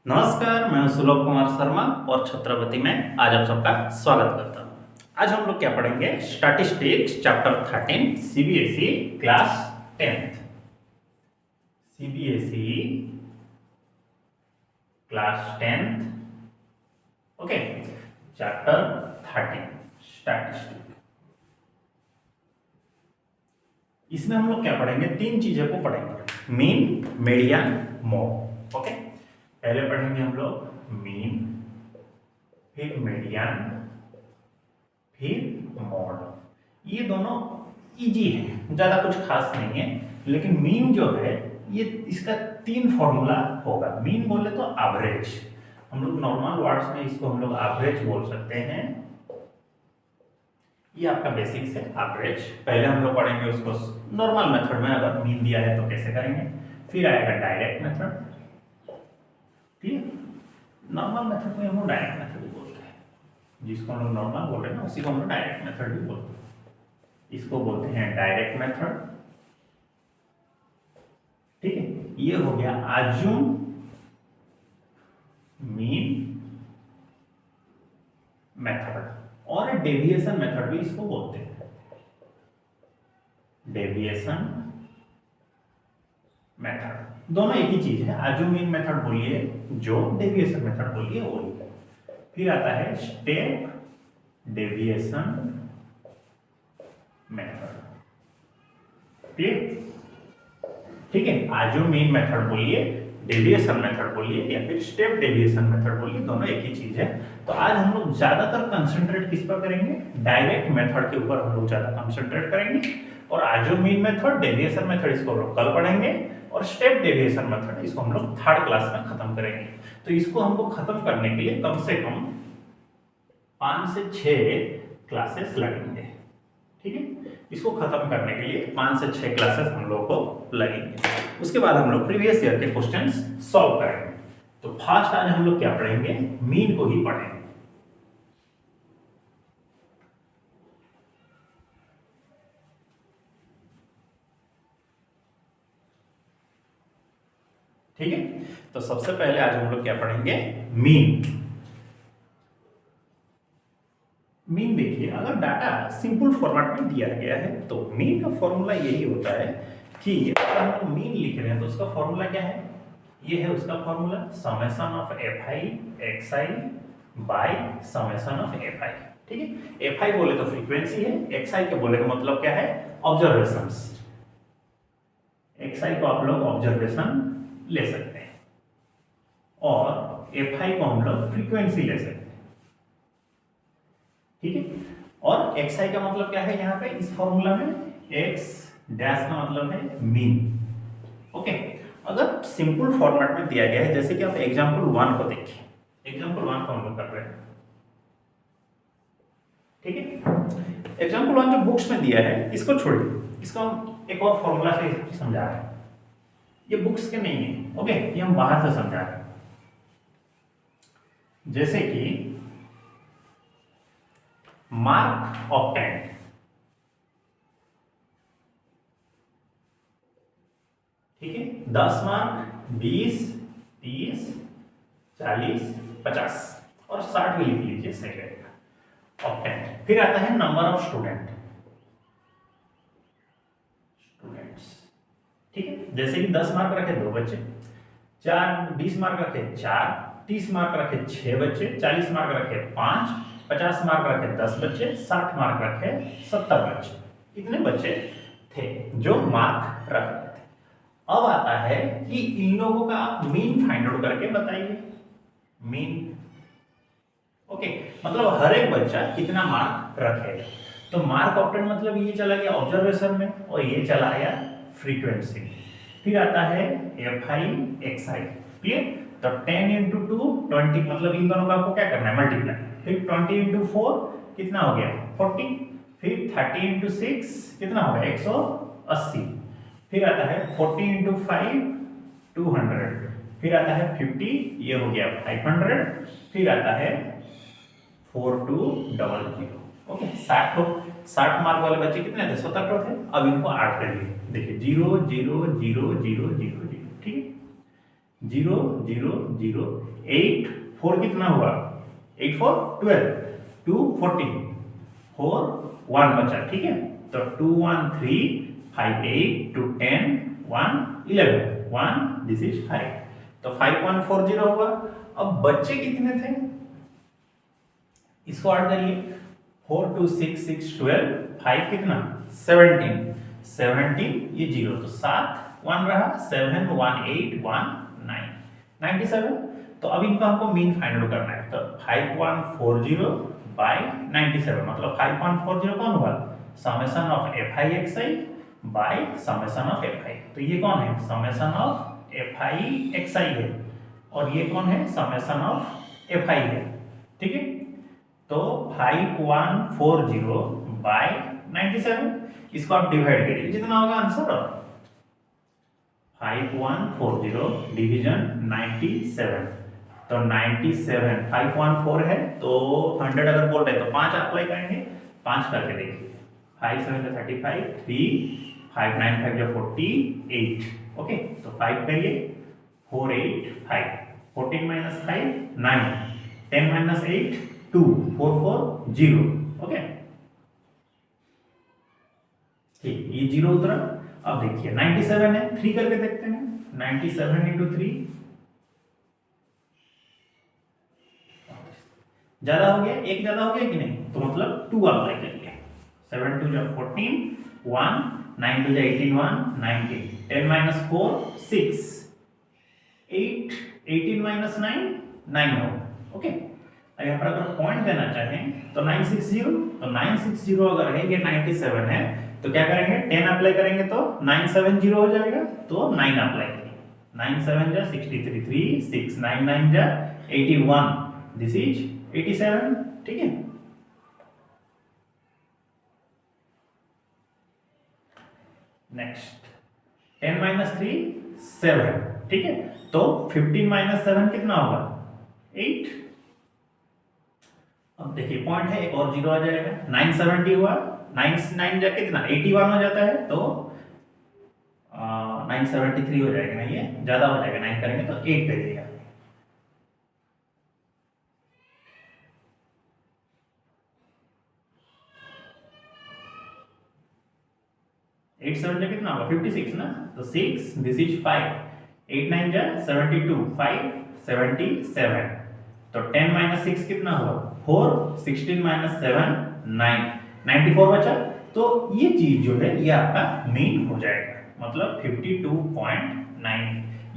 नमस्कार, मैं सुलभ कुमार शर्मा और छत्रपति में आज आप सबका स्वागत करता हूँ। आज हम लोग क्या पढ़ेंगे? Statistics chapter 13 CBSE class 10th। CBSE class 10th, okay, chapter 13 statistics. इसमें हम लोग क्या पढ़ेंगे? तीन चीजों को पढ़ेंगे, मीन, मीडियन, मोड। ओके, पहले पढ़ेंगे हम लोग मीन, फिर मीडियन, फिर मोड। ये दोनों इजी है, ज्यादा कुछ खास नहीं है, लेकिन मीन जो है ये इसका तीन फॉर्मूला होगा। मीन बोले तो एवरेज, हम लोग नॉर्मल वर्ड्स में इसको हम लोग एवरेज बोल सकते हैं। ये आपका बेसिक्स है एवरेज। पहले हम लोग पढ़ेंगे उसको नॉर्मल मेथड में, अगर मीन दिया है तो कैसे करेंगे। फिर आएगा डायरेक्ट मेथड, ठीक, नॉर्मल मेथड में हम लोग डायरेक्ट मेथड भी बोलते हैं, जिसको हम लोग नॉर्मल बोल रहे हैं ना उसी को हम लोग डायरेक्ट मेथड भी बोलते हैं। इसको बोलते हैं डायरेक्ट मेथड, ठीक है। ये हो गया अज्यूम, मीन मेथड, और डेविएशन मेथड भी इसको बोलते हैं। डेविएशन मेथड दोनों एक ही चीज है। अज्यूम मीन मेथड बोलिए जो, डेविएशन मेथड बोलिए वही। फिर आता है स्टेप डेविएशन मेथड, ठीक है। अज्यूम मीन मेथड बोलिए, डेविएशन मेथड बोलिए, या फिर स्टेप डेविएशन मेथड बोलिए, दोनों एक ही चीज है। तो आज हम लोग ज्यादातर कंसंट्रेट किस पर करेंगे? डायरेक्ट मेथड के ऊपर हम लोग ज्यादा कंसंट्रेट करेंगे। और assume mean method, deviation method इसको हम लोग कल पढ़ेंगे, और स्टेप डेविएशन मेथड इसको हम लोग थर्ड क्लास में खत्म करेंगे। तो इसको हमको खत्म करने के लिए कम से कम 5 से 6 क्लासेस लगेंगे, ठीक है। इसको खत्म करने के लिए 5 से 6 क्लासेस हम लोग को लगेंगे। उसके बाद हम लोग प्रीवियस ईयर के क्वेश्चंस सॉल्व करेंगे। तो फर्स्ट आज हम लोग क्या पढ़ेंगे? मीन को ही पढ़ेंगे, ठीक है। तो सबसे पहले आज हम लोग क्या पढ़ेंगे? मीन। मीन देखिए, अगर डाटा सिंपल फॉर्मेट में दिया गया है तो मीन का फॉर्मूला यही होता है कि अगर हम मीन लिख रहे हैं तो उसका फॉर्मूला क्या है? ये है उसका formula, summation of F I x I bye summation of F I, ठीक है। एफ आई बोले तो फ्रीक्वेंसी है, एक्स आई के बोले का मतलब क्या है? ऑब्जर्वेशंस। एक्स आई को आप लोग ऑब्जर्वेशन ले सकते हैं, और एफ आई को हम लोग फ्रीक्वेंसी ले सकते हैं, ठीक है। और एक्स आई का मतलब क्या है? यहाँ पे इस फॉर्मूला में एक्स डैश का मतलब है मीन, ओके। अगर सिंपल फॉर्मेट में दिया गया है, जैसे कि आप एग्जांपल 1 को देखिए, एग्जांपल 1 को हम लोग कर रहे हैं, ठीक है। एग्जांपल 1 जो बुक्स में दिया है इसको छोड़िए, इसको हम एक और फॉर्मूला से समझा रहे हैं। ये बुक्स के नहीं है, ओके, ये हम बाहर से समझा रहे हैं। जैसे कि मार्क ऑब्टेन्ड, ठीक है। 10 मार्क, 20, 30, 40, 50 और 60 भी लिख लीजिए, सही रहेगा। ऑब्टेन्ड। फिर आता है नंबर ऑफ स्टूडेंट्स, ठीक है। जैसे कि 10 मार्क रखे 2 बच्चे, 20 मार्क रखे 4, 30 मार्क रखे 6 बच्चे, 40 मार्क रखे 5, 50 मार्क रखे 10 बच्चे, 60 मार्क रखे 70 बच्चे। इतने बच्चे थे जो मार्क रख रहे थे। अब आता है कि इन लोगों का आप मीन फाइंड आउट करके बताइए। मीन, ओके, मतलब हर एक बच्चा कितना मार्क रखेगा। तो मार्क ऑब्टेन मतलब ये चला गया ऑब्जर्वेशन में, और ये चला गया फ्रीक्वेंसी। फिर आता है F I x I, clear. तो 10 इंटू 2 20, मतलब इन दोनों का आपको क्या करना है? मल्टीप्लाई। फिर 20 इंटू 4 कितना हो गया? 40। फिर 30 इंटू 6 कितना हो गया? 180। फिर आता है 40 इंटू 5 200। फिर आता है 50, ये हो गया 500। फिर आता है 4200, ओके। 60 मार्क वाले बच्चे कितने थे? 70 थे। अब इनको ऐड करिए, देखिए 0 0 0 0 0 0, ठीक है। 0 0 0 8 4 कितना हुआ 8 4 12 2 14 4 1 बचा ठीक है तो 2 1 3 5 8 2 10 1 11 1 दिस इज 5 तो 5140 हुआ। अब बच्चे कितने थे इसको ऐड करिए 4 2 6 6 12 5 कितना 17 17 ये 0 तो 7 1 रहा 7 1 8 1 9 97 तो अब इनका हमको मीन फाइंड आउट करना है तो 5140 बाय 97 मतलब 5140 कौन हुआ summation of fi bye summation of fi तो ये कौन है समेशन ऑफ fi है और ये कौन है समेशन ऑफ fi है ठीक है तो 5140 बाय 97 इसको आप डिवाइड करिए जितना होगा आंसर 5140 डिवीजन 97 तो 97 514 है तो 100 अगर बोल रहे हैं तो 5 अप्लाई करेंगे 5 करके देखिए 5 7 35 3 5 9 5 जो 48 ओके तो 5 करिए 4 8 5 14 minus 5 9 10 minus 8 2 4 4 0 ओके ठीक ये 0 उतरा अब देखिए 97 है 3 करके देखते हैं 97 into 3 ज्यादा हो गया एक ज्यादा हो गया कि नहीं तो मतलब 2 अप्लाई करिए 7 2 जब 14 1 9 2 जब 18 1 19 10 minus 4 6 8 18 minus 9 9 हो ओके यहाँ पर अगर पॉइंट देना चाहें तो 960 तो 960 अगर है ये 97 है तो क्या करेंगे 10 अप्लाई करेंगे तो 970 हो जाएगा तो 9 अप्लाई करिए 9 7 जा 63 3 6 9 9 जा 81 दिस इज 87 ठीक है नेक्स्ट 10 minus 3 7 ठीक है तो 15 minus 7 कितना होगा 8 अब देखिए पॉइंट है एक और 0 आ जाएगा 970 हुआ 9 9 जा कितना 81 हो जाता है तो 973 हो जाएगा ना ये ज्यादा हो जाएगा 9 करेंगे तो 8 करिएगा 8 7 जा कितना होगा 56 ना तो 6 दिस इज 5 8 9 जा 72 5 77 तो 10 minus 6 कितना हुआ 4 16 minus 7 9 94 बचा तो ये चीज जो है ये आपका मीन हो जाएगा मतलब 52.9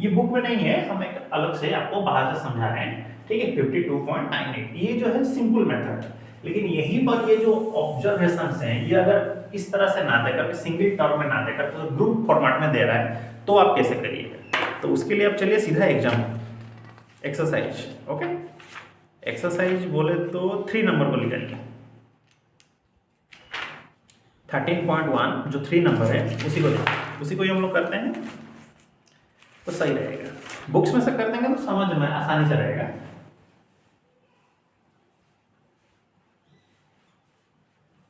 ये बुक में नहीं है हम एक अलग से आपको बाहर से समझा रहे हैं ठीक है 52.98 ये जो है सिंपल मेथड लेकिन यहीं पर ये जो ऑब्जर्वेशंस हैं ये अगर इस तरह से ना देकर सिंगल टर्म में ना देकर तो ग्रुप फॉर्मेट में दे रहा है तो आप कैसे करिएगा तो उसके लिए आप चलिए सीधा एग्जाम एक्सरसाइज ओके एक्सरसाइज बोले तो 3 नंबर को निकालिए 13.1 जो 3 नंबर है उसी को ही हम लोग करते हैं तो सही रहेगा बुक्स में से कर देंगे तो समझ में आसानी से रहेगा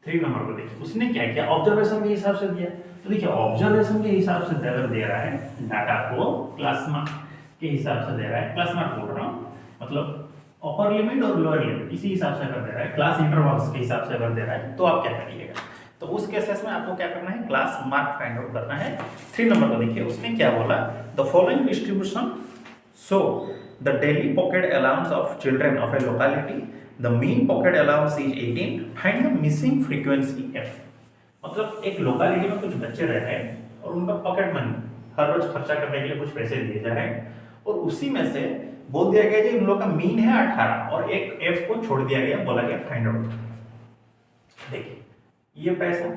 3 नंबर को देखिए उसने क्या किया ऑब्जर्वेशन के हिसाब से दिया तो देखिए ऑब्जर्वेशन के हिसाब से अगर दे रहा है डाटा को क्लास मार्क के हिसाब से दे रहा है क्लास मार्क बोल रहा हूँ मतलब अपर लिमिट और लोअर लिमिट इसी हिसाब से अगर दे रहा है क्लास इंटरवल्स के हिसाब से अगर दे रहा है तो आप क्या करिएगा तो उस केसेस में आपको क्या करना है क्लास मार्क फाइंड आउट करना है 3 नंबर को देखिए उसने क्या बोला the following distribution so the daily pocket allowance of children of A locality the mean pocket allowance is 18 find the missing frequency f मतलब एक लोकेलिटी में कुछ बच्चे रह रहे हैं और उनका पॉकेट मनी हर रोज खर्चा करने के लिए कुछ पैसे दिए जा रहे हैं और उसी में से बोल दिया गया जी उन लोग का मीन है 18 और एक f को छोड़ दिया गया बोला गया फाइंड आउट देखिए ये पैसा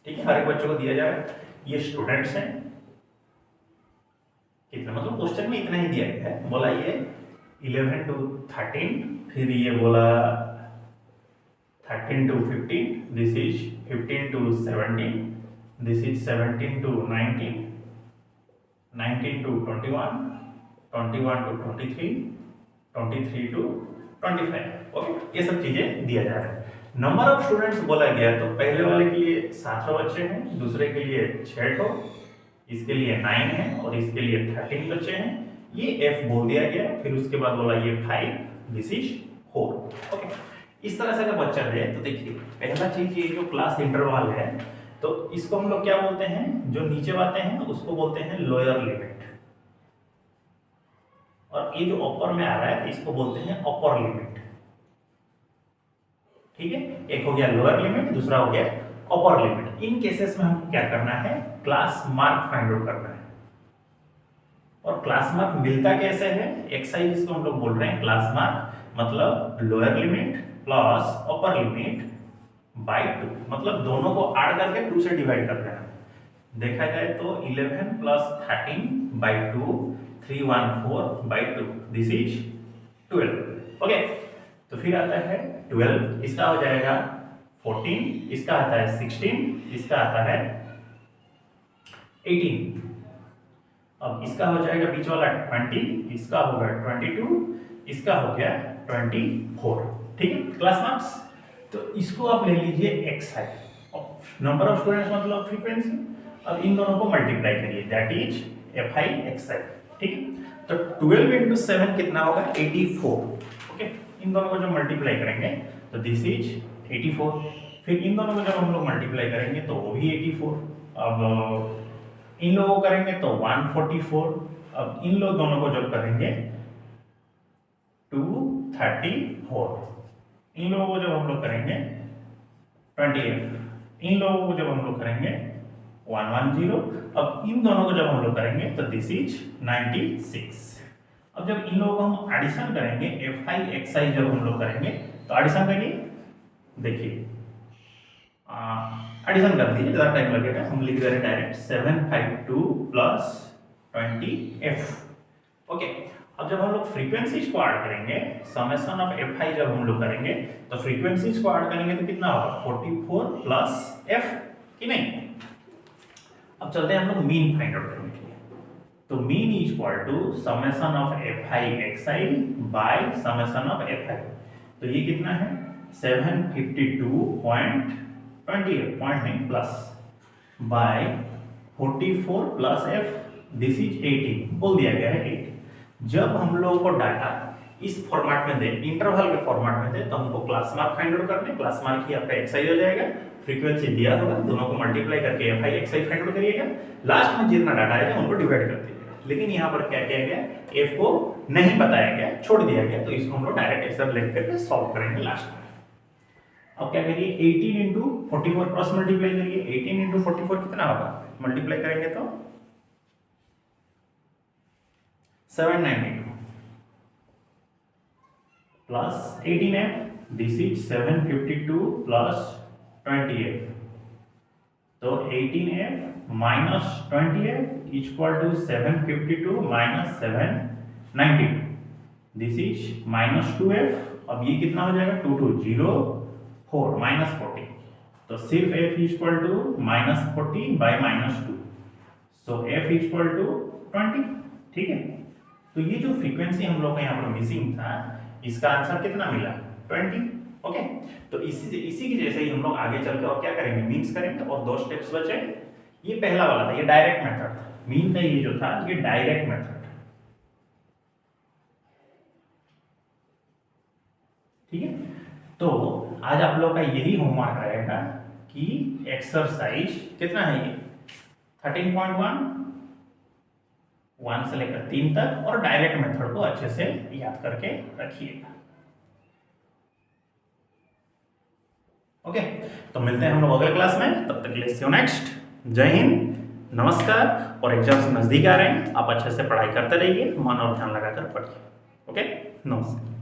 ठीक है हर एक बच्चों को दिया जा रहा है ये स्टूडेंट्स हैं कितना मतलब क्वेश्चन में इतना ही दिया गया है बोला ये 11 to 13 फिर ये बोला 13 to 15 this is 15 to 17 this is 17 to 19 19 to 21 21 to 23 23 to 25 okay ये सब चीजें दिया जा रहा है नंबर ऑफ स्टूडेंट्स बोला गया तो पहले वाले के लिए 7 बच्चे हैं दूसरे के लिए 6 इसके लिए 9 है और इसके लिए 13 बच्चे हैं ये f बोल दिया गया, फिर उसके बाद बोला ये 5, दिस इज 4। ओके, इस तरह से अगर बच्चा है तो देखिए पहला चीज ये जो क्लास इंटरवल है तो इसको हम लोग क्या बोलते हैं, जो नीचे बातें हैं उसको बोलते हैं लोअर लिमिट, और ये जो अपर में आ रहा है इसको बोलते हैं अपर लिमिट। ठीक है, एक हो गया लोअर लिमिट, दूसरा हो गया अपर लिमिट। इन केसेस में हमको क्या करना है, क्लास मार्क फाइंड आउट करना है। और क्लास मार्क मिलता कैसे है, एक्सरसाइज इसको हम लोग बोल रहे हैं क्लास मार्क, मतलब lower limit plus upper limit by 2, मतलब दोनों को ऐड करके 2 से डिवाइड कर देना। देखा जाए तो 11 plus 13 by 2, 314 by 2, this is 12। Okay, तो फिर आता है 12, इसका हो जाएगा 14, इसका आता है 16, इसका आता है 18। अब इसका हो जाएगा बीच वाला 20, इसका होगा 22, इसका हो गया 24। ठीक है, क्लास मार्क्स। तो इसको आप ले लीजिए xi, नंबर ऑफ स्टूडेंट्स मतलब फ्रीक्वेंसी। अब इन दोनों को मल्टीप्लाई करिए, दैट इज fi xi। ठीक है, तो 12 into 7 कितना होगा, 84। ओके, इन दोनों को जब मल्टीप्लाई करेंगे तो दिस इज 84। फिर इन दोनों को जब हम लोग मल्टीप्लाई करेंगे तो वो भी 84। अब इन लोगों को करेंगे तो 144। अब इन लोग दोनों को जब करेंगे 234, इन लोगों को जब हम लोग करेंगे 28, इन लोगों को जब हम लोग करेंगे 110। अब इन दोनों को जब हम लोग करेंगे तो दिस इज 96। अब जब इन लोगों को हम एडिशन करेंगे fi xi जब हम लोग करेंगे तो एडिशन करिए, देखिए एडिशन कर दीजिए, ज़्यादा टाइम लगेगा, हम लिख दे रहे डायरेक्ट 752 प्लस 20f। ओके, अब जब हम लोग फ्रीक्वेंसीज को ऐड करेंगे, समेशन ऑफ fi जब हम लोग करेंगे तो फ्रीक्वेंसीज को ऐड करेंगे तो कितना होगा, 44 प्लस f, कि नहीं। अब चलते हैं हम लोग मीन फाइंड आउट करने के लिए। तो mean is equal to summation of fi xi by summation of fi। तो ये कितना है, 752.28 पॉइंट नहीं plus by 44 plus f, this is 18, बोल दिया गया है 8। जब हम लोगों को डाटा इस फॉर्मेट में दे, इंटरवल के फॉर्मेट में दे, तो हमको क्लास मार्क फाइंड आउट करने, क्लास मार्क ही आपका xi हो जाएगा, फ्रीक्वेंसी दिया होगा, दोनों को मल्टीप्लाई करके fi xi फाइंड आउट करिएगा, लास्ट में जितना डाटा आएगा उनको डिवाइड कर दीजिएगा। लेकिन यहाँ पर क्या किया गया, f को नहीं बताया गया, छोड़ दिया गया, तो इसको हम लोग डायरेक्ट एक्सर लिख करके सॉल्व करेंगे लास्ट में। अब क्या करिए, 18 इंटू 44 क्रॉस मल्टीप्लाई करिए, 18 इंटू 44 कितना होगा, मल्टीप्लाई करेंगे तो 792 plus 18f, this is 752 plus 20f। तो 18f minus 20f equal to 752 minus 792, this is minus 2f। अब ये कितना हो जाएगा, 2204 माइनस 40, तो सिर्फ f equal to minus 40 by minus 2, so f equal to 20। ठीक है, तो ये जो फ्रीक्वेंसी हम लोग का यहाँ पर मिसिंग था, इसका आंसर कितना मिला, 20। ओके, तो इसी की जैसे ही हम लोग आगे चल के और क्या करेंगे, मीन्स करेंगे, और 2 स्टेप्स बचे। ये पहला वाला था, ये डायरेक्ट मेथड था, मीन का ये जो था ये डायरेक्ट मेथड। ठीक है, तो आज आप लोग का यही होमवर्क रहेगा कि एक्सरसाइज कितना है ये 13.1, 1 से लेकर 3 तक, और डायरेक्ट मेथड को अच्छे से याद करके रखिएगा। ओके, तो मिलते हैं हम लोग अगले क्लास में, तब तक के लिए सी यू नेक्स्ट। जय हिंद, नमस्कार। और एग्जाम्स नजदीक आ रहे हैं, आप अच्छे से पढ़ाई करते रहिए, मन और ध्यान लगाकर पढ़िए। ओके, नमस्कार।